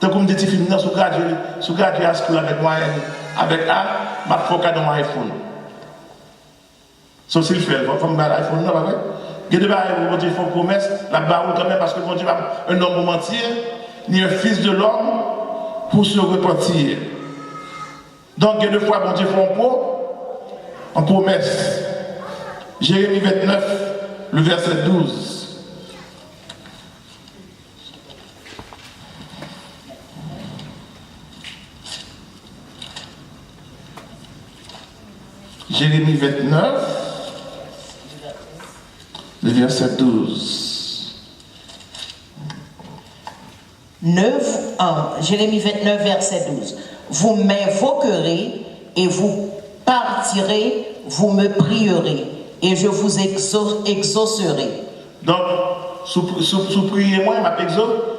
Donc, comme dit, tu finis sous gradué à school avec moi, avec A, ma foca dans mon iPhone. So, s'il fait, il faut me battre l'iPhone, non, pas vrai? Il y a des barres où bon Dieu fait une promesse, la barre quand même, parce que bon Dieu va un homme pour mentir, ni un fils de l'homme pour se repentir. Donc, il y a des fois, bon Dieu fait une promesse. Jérémie 29, le verset 12. Jérémie 29, le verset 12. Jérémie 29, verset 12. Vous m'invoquerez et vous partirez, vous me prierez et je vous exaucerai. Donc, sous prier moi,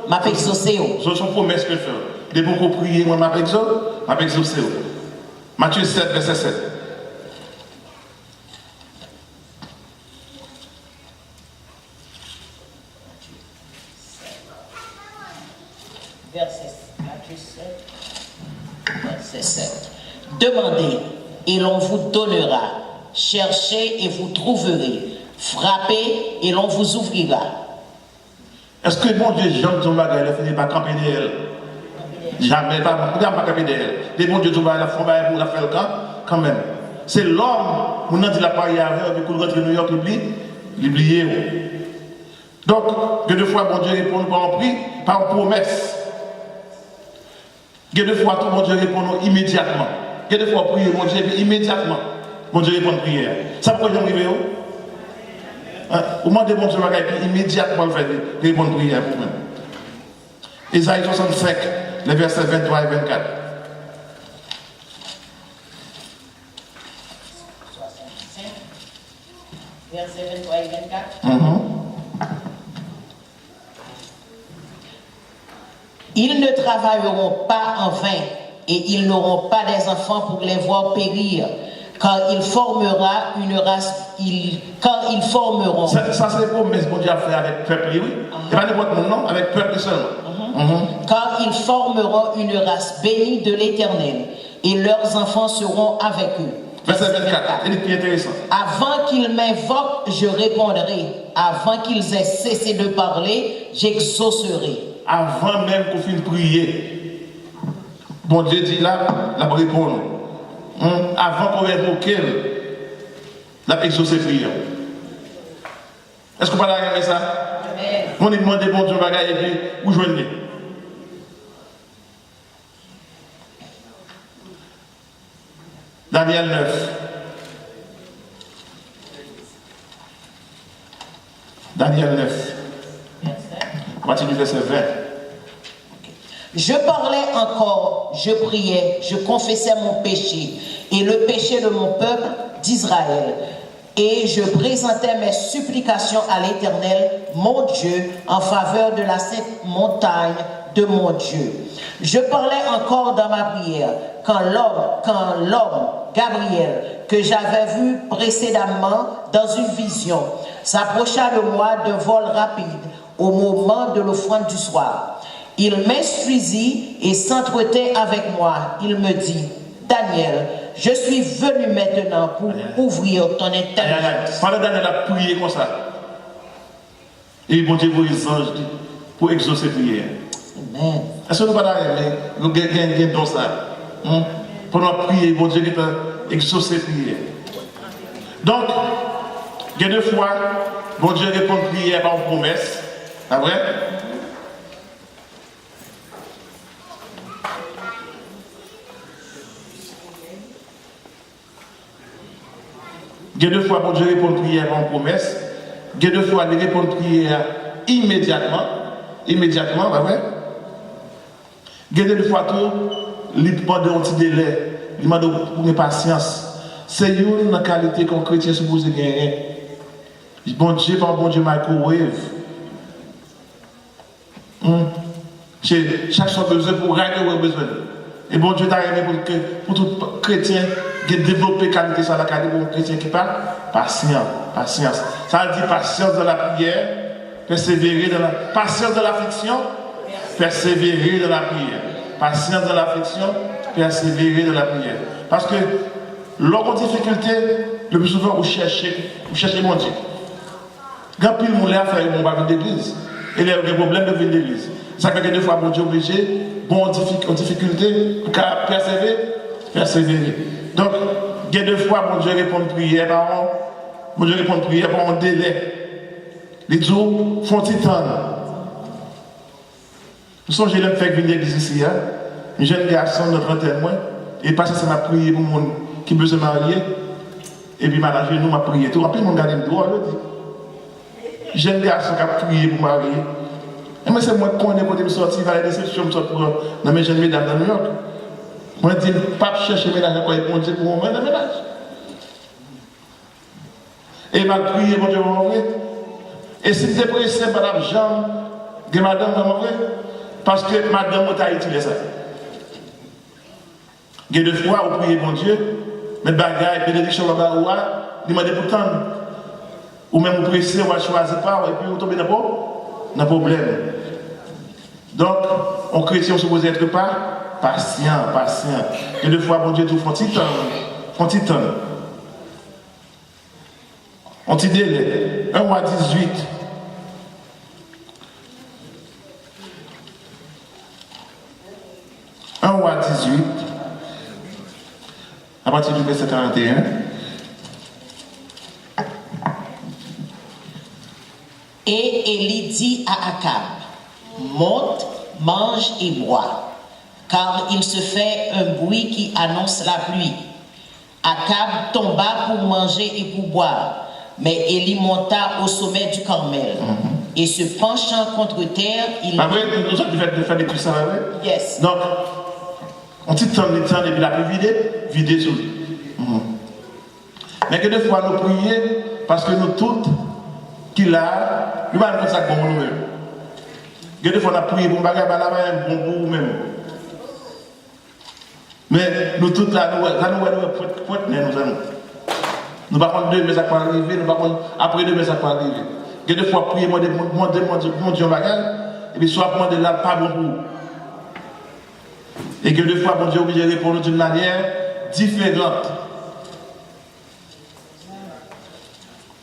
m'a exaucé. Ce sont promesses que je fais. Dès que vous priez, moi, m'a exaucé. Matthieu 7, verset 7. Verset 7. Demandez et l'on vous donnera. Cherchez et vous trouverez. Frappez et l'on vous ouvrira. Est-ce que bon Dieu, Jean Zomba, il a fini par camper d'elle? Jamais, pas camper d'elle. Les bon Dieu, Zomba, il a fait le camp, quand même. C'est l'homme, on a dit la paille avec, et qu'on rentre à New York, il oublie. Donc, deux fois, bon Dieu répond par un prix, par une promesse. Deux fois, tout bon Dieu répond immédiatement. Deux fois, prier, bon Dieu, immédiatement. Bon Dieu répond prière. Ça pourquoi j'aime arriver? Au moment de bon Dieu, immédiatement le fait répondre prière pour vous-même. Isaïe 65, les versets 23 et 24. 65, versets 23 et 24. Ils ne travailleront pas en vain et ils n'auront pas des enfants pour les voir périr. Quand il formera une race, quand ils formeront. Ça c'est pour promesse que Dieu a fait avec le peuple, oui. Et pas n'importe mon nom, avec le peuple seulement. Quand ils formeront une race bénie de l'Éternel, et leurs enfants seront avec eux. Verset 24, c'est intéressant. Avant qu'ils m'invoquent, je répondrai. Avant qu'ils aient cessé de parler, j'exaucerai. Avant même qu'on finisse de prier, bon Dieu dit là, la réponse. Avant qu'on invoque la exaucé prière. Est-ce qu'on peut regarder ça? On demande bon Dieu et puis où joindre? Daniel 9. Daniel 9. Continue verset 20. Je parlais encore, je priais, je confessais mon péché et le péché de mon peuple d'Israël. Et je présentais mes supplications à l'Éternel, mon Dieu, en faveur de la sainte montagne de mon Dieu. Je parlais encore dans ma prière quand l'homme, Gabriel, que j'avais vu précédemment dans une vision, s'approcha de moi d'un vol rapide au moment de l'offrande du soir. Il m'instruisit et s'entretint avec moi. Il me dit, Daniel, je suis venu maintenant pour ouvrir ton intelligence. Pendant Daniel a prié comme ça. Et bon Dieu vous les anges pour exaucer prière. Amen. Est-ce que nous ne pouvons pas gagner dans ça? Pendant prier, bon Dieu qui peut exaucer prière. Donc, il y a deux fois, bon Dieu répond prière par une promesse. C'est vrai? Il y a deux fois, bon Dieu répond prière par une promesse. Il y a deux fois, il répond prière immédiatement. Immédiatement, c'est vrai? Il y a deux fois, tout, il demande un petit délai. Il demande une patience. C'est une qualité qu'un chrétien supposé gagner. Bon Dieu, par bon Dieu, microwave. Chaque chose besoin pour régler où besoin. Et bon Dieu t'a aimé pour tout chrétien qui développe qualité sur la qualité pour un chrétien qui parle. Patience. Ça veut dire patience dans la prière, persévérer dans la patience dans l'affliction, persévérer dans la prière. Patience dans l'affliction, persévérer dans la prière. Parce que lorsqu'on a difficulté, le plus souvent vous cherchez mon Dieu. Quand pile mon lait à faire mon bain d'église, et il y a des problèmes de venir d'église. Ça fait que des fois, mon Dieu obligé, bon en difficulté, pour persévérer. Donc, il y a des fois, mon Dieu répond prière par un délai. Les jours font titan. Nous sommes j'ai fait venir l'église ici, un jeune garçon de 30 ans, et parce que ça m'a prié pour mon qui veut se marier, et puis m'a lâché, nous m'a prié. Tout rapide, mon gars me droit, le dit. Jeune garçon qui a prié pour marier. Et moi, c'est moi qui connais quand je me sorti, il va y avoir des déceptions, je me sorti dans mes jeunes mesdames dans New York. Moi, je dis, pas chercher ménage encore, mon Dieu, pour mon ménage. Et il m'a prié, mon Dieu, mon vrai. Et si tu es pressé, madame Jean, Que madame, comment vrai? Parce que madame t'a utilisé ça. Il y a deux fois où priez mon Dieu, mais bagaille, bénédiction là-bas, ou demandez pour temps. Ou même vous pressez, ou choisir pas, et puis vous tombez dans le problème. Donc, on chrétien, on se supposé être patient. Et deux fois, bon Dieu, tout font petit temps. On petit délai. 1 roi 18. Un roi 18. À partir du verset 41. Et Élie dit à Akab, monte, mange et bois, car il se fait un bruit qui annonce la pluie. Akab tomba pour manger et pour boire, mais Élie monta au sommet du Carmel. Et se penchant contre terre, il... Après, nous autres, de faire des trucs ça, Yes. Donc, on dit temps et puis la pluie vider sur lui. Mais que des fois, nous prions, parce que nous toutes, qu'il a, nous allons faire ça comme nous-mêmes. Que des fois, on a prié pour bagarre, un bon bout même. Mais nous toutes là, nous allons. Nous ne pouvons pas demain ça va arriver, nous ne pouvons pas après demain ça va arriver. Que des fois, prier, mon Dieu, bagarre, et puis soit demander là, pas bon pour. Et que des fois, mon Dieu, obligé de répondre d'une manière différente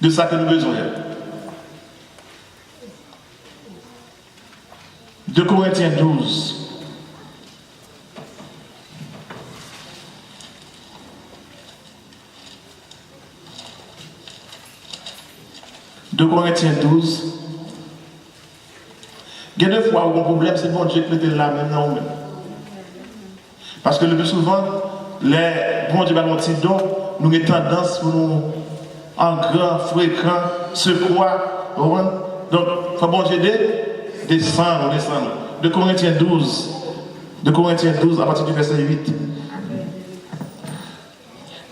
de ça que nous besoin. 2 Corinthiens 12. De Corinthiens 12. Il y a des fois où le problème, c'est bon Dieu qui mettait là même dans nous-mêmes. Parce que le plus souvent, les bons Dieu va nous dire donc, nous avons tendance pour nous en grand, fréquent, se croire. Donc, il faut bon Dieu descendre. De Corinthiens 12. De Corinthiens 12 à partir du verset 8.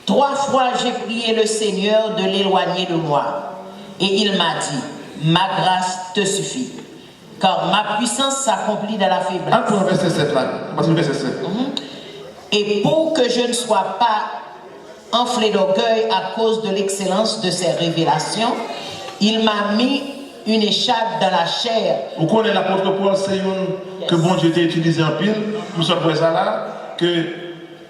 3 fois j'ai prié le Seigneur de l'éloigner de moi. Et il m'a dit, ma grâce te suffit. Car ma puissance s'accomplit dans la faiblesse. Encore un verset 7 là. À partir du verset 7. Et pour que je ne sois pas enflé d'orgueil à cause de l'excellence de ses révélations, il m'a mis une écharpe dans la chair. Vous connaissez l'apôtre Paul, c'est une que bon Dieu t'a utilisé en pile. Nous sommes ça là, que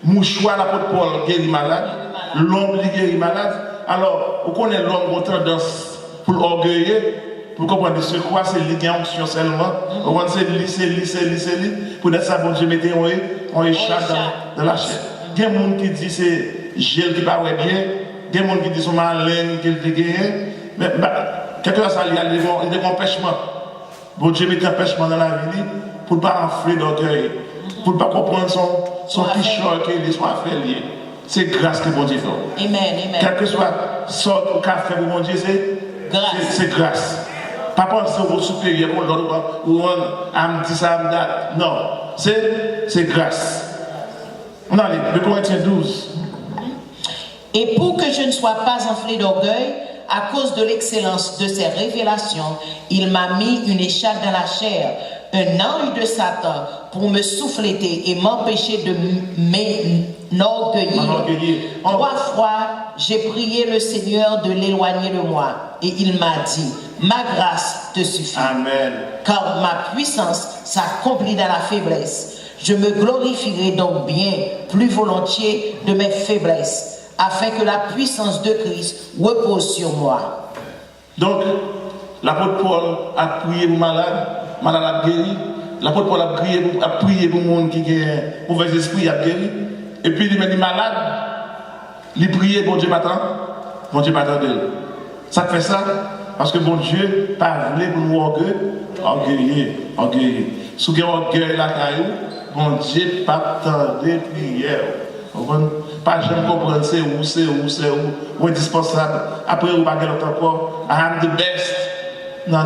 mouchoir l'apôtre Paul guérit malade, l'homme guérit malade. Alors, vous connaissez l'homme qui a tendance pour l'orgueiller, pour comprendre ce quoi c'est l'onction seulement. Vous connaissez c'est lui. Pour être ça, bon Dieu mettez on échappe dans la chair. Il y a des gens qui disent c'est gel qui ne va pas bien, il y a des gens qui disent c'est malin qui est gagné. Mais quelque chose, il y a des empêchements. Bon Dieu met un empêchement dans la vie pour ne pas enfler d'orgueil, pour ne pas comprendre son pichon qu'il soit fait lié. C'est grâce que bon Dieu fait. Amen. Quel que soit sorte au café pour bon Dieu, c'est grâce. Pas penser au supérieur ou on dit ça, non, c'est grâce. On a les 2 Corinthiens 12. Et pour que je ne sois pas enflé d'orgueil, à cause de l'excellence de ses révélations, il m'a mis une écharpe dans la chair, un ange de Satan, pour me souffleter et m'empêcher de m'enorgueillir. 3 fois, j'ai prié le Seigneur de l'éloigner de moi. Et il m'a dit, ma grâce te suffit. Amen. Car ma puissance s'accomplit dans la faiblesse. Je me glorifierai donc bien plus volontiers de mes faiblesses, afin que la puissance de Christ repose sur moi. Donc, l'apôtre Paul a prié pour malade a guéri. L'apôtre Paul a prié pour le monde qui a un mauvais esprit, il a guéri. Et puis, il m'a dit malade, il priait, bon Dieu m'attend, bon Dieu m'attend d'elle. Ça fait ça parce que bon Dieu pas voulu pour nous orgueiller. Si vous avez orgueil la caillou, bon Dieu pas attendre prière. Pas jamais comprendre c'est où indispensable. Après, vous va l'autre encore. I am the best. Non.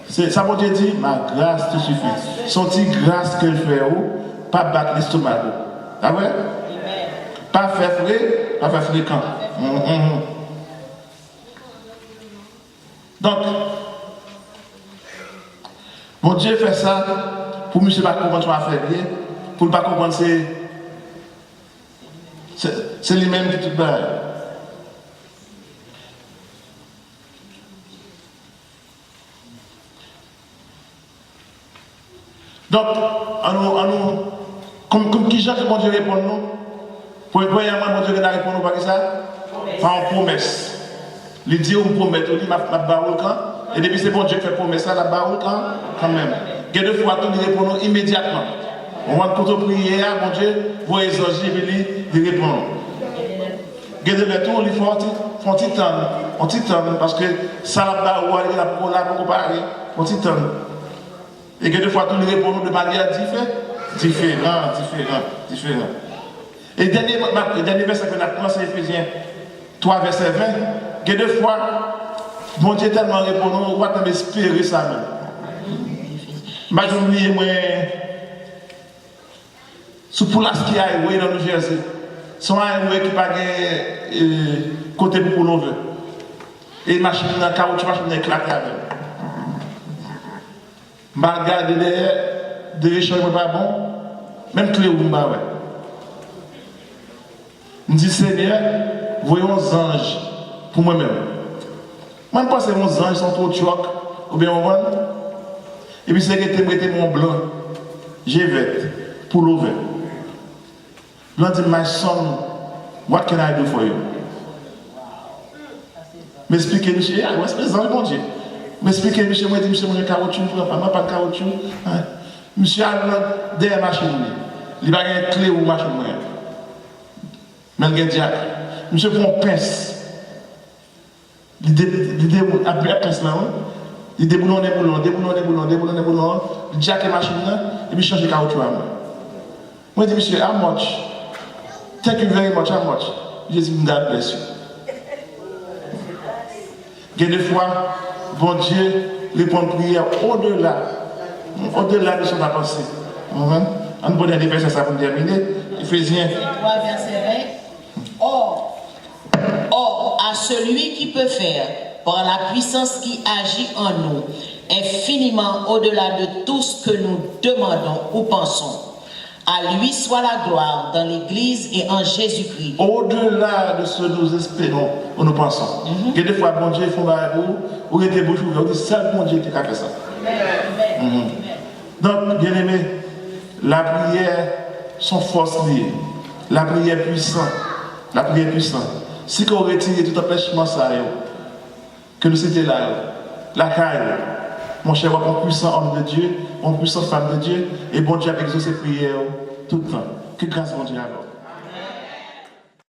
C'est ça, mon Dieu dit, ma grâce te suffit. Son petit grâce qu'elle fait, pas battre l'estomac. Ah ouais? Pas faire fréquent. Donc, Bon Dieu fait ça pour monsieur pas comprendre son affaire bien, pour ne pas comprendre c'est lui-même qui tout bas. Donc, comme qui gens que bon Dieu répond nous? Premièrement, bon Dieu répond nous par ça? Par une promesse. Il dit une promesse, il dit ma barre quand. Et depuis c'est bon Dieu qui fait promesse, la barre quand même. Il y a deux fois, tout il répond nous immédiatement. On va pour prier, bon Dieu, vous exaucer, il répond. Il y a deux fois, il faut un petit temps, parce que ça la barre, il a pour comparer, un petit temps. Et que des fois, tout le répond de manière différente. Et le dernier verset que nous avons commencé, Éphésiens 3, verset 20, que des fois, bon Dieu tellement répond, on va espérer ça même. Je oublié, moi, sous pour la ski highway dans New Jersey, son highway qui n'a pas côté pour nous. Et la machine, la caoutchouc, la machine éclatée avec. Je regarde derrière, des choses pas bon, même clé ou pas. Je dis Seigneur, voyons les anges pour moi-même. Moi, je pense que les anges sont trop chocs, ou bien on va. Et puis c'est que tu mettez mon blanc, j'ai vêtu pour l'ouvrir. Je dis, my son, what can I do for you? M'expliquez, monsieur, où est-ce que les anges, mon Dieu? M'expliquez, monsieur, moi, je dis, monsieur, moi, j'ai caoutchouc, je ne pas de caoutchouc. Monsieur, derrière la machine, il n'y a pas de clé ou machine. Mais il y a un diable. Monsieur, prend une pince. Il déboulonne la pince là. Il déboulonne, il jack la machine là, et puis change le caoutchouc. Moi, je dis, monsieur, how much? Thank you very much, how much? Je dis, God bless you. Il y a des fois, bon Dieu répond prière au-delà de son pensée. On peut aller vers ça pour terminer. Éphésiens 3, verset 20. Or, à celui qui peut faire, par la puissance qui agit en nous, infiniment au-delà de tout ce que nous demandons ou pensons, à lui soit la gloire dans l'Église et en Jésus-Christ. Au-delà de ce que nous espérons ou nous pensons. Et des fois, bon Dieu, il faut ou était bouche ouverte, on dit seul bon Dieu qui a fait ça. Donc, bien aimé, la prière, son force liée. La prière puissante. La prière puissante. Si on retire tout empêchement, ça, que nous c'était là, la caille, mon cher, un puissant homme de Dieu, une puissante femme de Dieu, et bon Dieu a exaucé ses prières tout le temps. Que grâce bon Dieu alors.